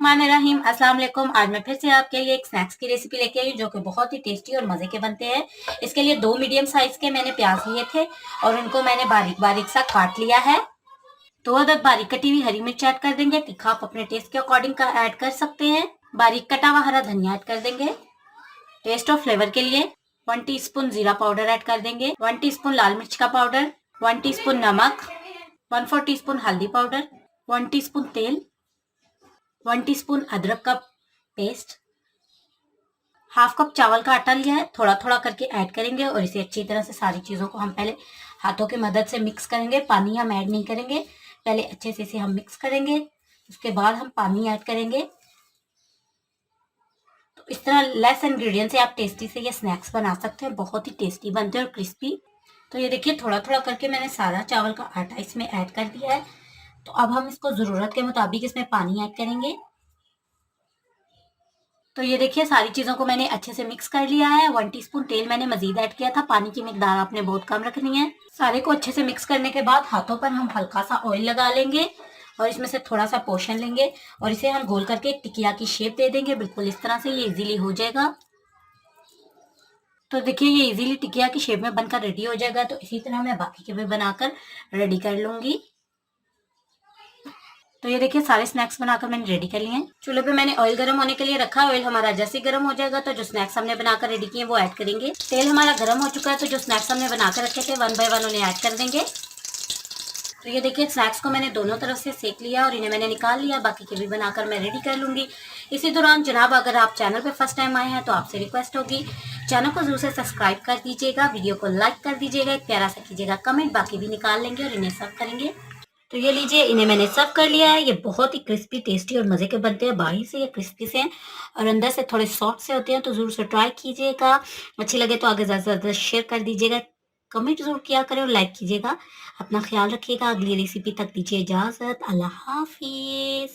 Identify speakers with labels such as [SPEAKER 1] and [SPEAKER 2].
[SPEAKER 1] बिस्मिल्लाहिर्रहमानिर्रहीम। अस्सलाम वालेकुम। आज मैं फिर से आपके लिए एक स्नैक्स की रेसिपी लेके आई हूँ जो कि बहुत ही टेस्टी और मज़े के बनते हैं। इसके लिए 2 मीडियम साइज़ के मैंने प्याज लिए थे और उनको मैंने बारीक-बारीक सा काट लिया है। 2 अदद बारीक कटी हुई हरी मिर्च ऐड कर देंगे। तीखा आप अपने टेस्ट के अकॉर्डिंग का ऐड कर सकते हैं। बारीक कटा हुआ हरा धनिया ऐड कर देंगे। टेस्ट और फ्लेवर के लिए 1 टीस्पून जीरा पाउडर ऐड कर देंगे, 1 टीस्पून लाल मिर्च का पाउडर, 1 टीस्पून नमक, 1/4 टीस्पून हल्दी पाउडर, 1 टीस्पून तेल, 1 टीस्पून अदरक का पेस्ट, हाफ कप चावल का आटा लिया है, थोड़ा थोड़ा करके ऐड करेंगे और इसे अच्छी तरह से सारी चीज़ों को हम पहले हाथों की मदद से मिक्स करेंगे। पानी हम ऐड नहीं करेंगे, पहले अच्छे से इसे हम मिक्स करेंगे, उसके बाद हम पानी ऐड करेंगे। तो इस तरह लेस इंग्रेडिएंट से आप टेस्टी से ये स्नैक्स बना सकते हैं, बहुत ही टेस्टी बनते हैं और क्रिस्पी। तो ये देखिए थोड़ा थोड़ा करके मैंने सारा चावल का आटा इसमें ऐड कर दिया है। तो अब हम इसको ज़रूरत के मुताबिक इसमें पानी ऐड करेंगे। तो ये देखिए सारी चीज़ों को मैंने अच्छे से मिक्स कर लिया है। 1 टीस्पून तेल मैंने मज़ीद ऐड किया था। पानी की मिकदार आपने बहुत कम रखनी है। सारे को अच्छे से मिक्स करने के बाद हाथों पर हम हल्का सा ऑयल लगा लेंगे और इसमें से थोड़ा सा पोर्शन लेंगे और इसे हम गोल करके एक टिकिया की शेप दे देंगे। बिल्कुल इस तरह से ये इजीली हो जाएगा। तो देखिए ये इजीली टिकिया की शेप में बनकर रेडी हो जाएगा। तो इसी तरह मैं बाकी के भी बनाकर रेडी कर लूँगी। तो ये देखिए सारे स्नैक्स बनाकर मैंने रेडी कर लिए हैं। चूल्हे पे मैंने ऑयल गर्म होने के लिए रखा है। ऑयल हमारा जैसे गर्म हो जाएगा तो जो स्नैक्स हमने बनाकर रेडी किए वो ऐड करेंगे। तेल हमारा गर्म हो चुका है तो जो स्नैक्स हमने बनाकर रखे थे 1 बाय 1 उन्हें ऐड कर देंगे। तो ये देखिए स्नैक्स को मैंने दोनों तरफ से सेक लिया और इन्हें मैंने निकाल लिया। बाकी के भी बनाकर मैं रेडी कर लूँगी। इसी दौरान जनाब अगर आप चैनल पे फर्स्ट टाइम आए हैं तो आपसे रिक्वेस्ट होगी चैनल को जरूर से सब्सक्राइब कर दीजिएगा, वीडियो को लाइक कर दीजिएगा, एक प्यारा सा कीजिएगा कमेंट। बाकी भी निकाल लेंगे और इन्हें सर्व करेंगे। तो ये लीजिए इन्हें मैंने सर्व कर लिया है। ये बहुत ही क्रिस्पी टेस्टी और मज़े के बनते हैं। बाहर से ये क्रिस्पी से हैं और अंदर से थोड़े सॉफ्ट से होते हैं। तो ज़रूर से ट्राई कीजिएगा। अच्छी लगे तो आगे ज़्यादा से ज़्यादा शेयर कर दीजिएगा, कमेंट ज़रूर किया करें और लाइक कीजिएगा। अपना ख्याल रखिएगा। अगली रेसिपी तक दीजिए इजाज़त। अल्लाह हाफिज़।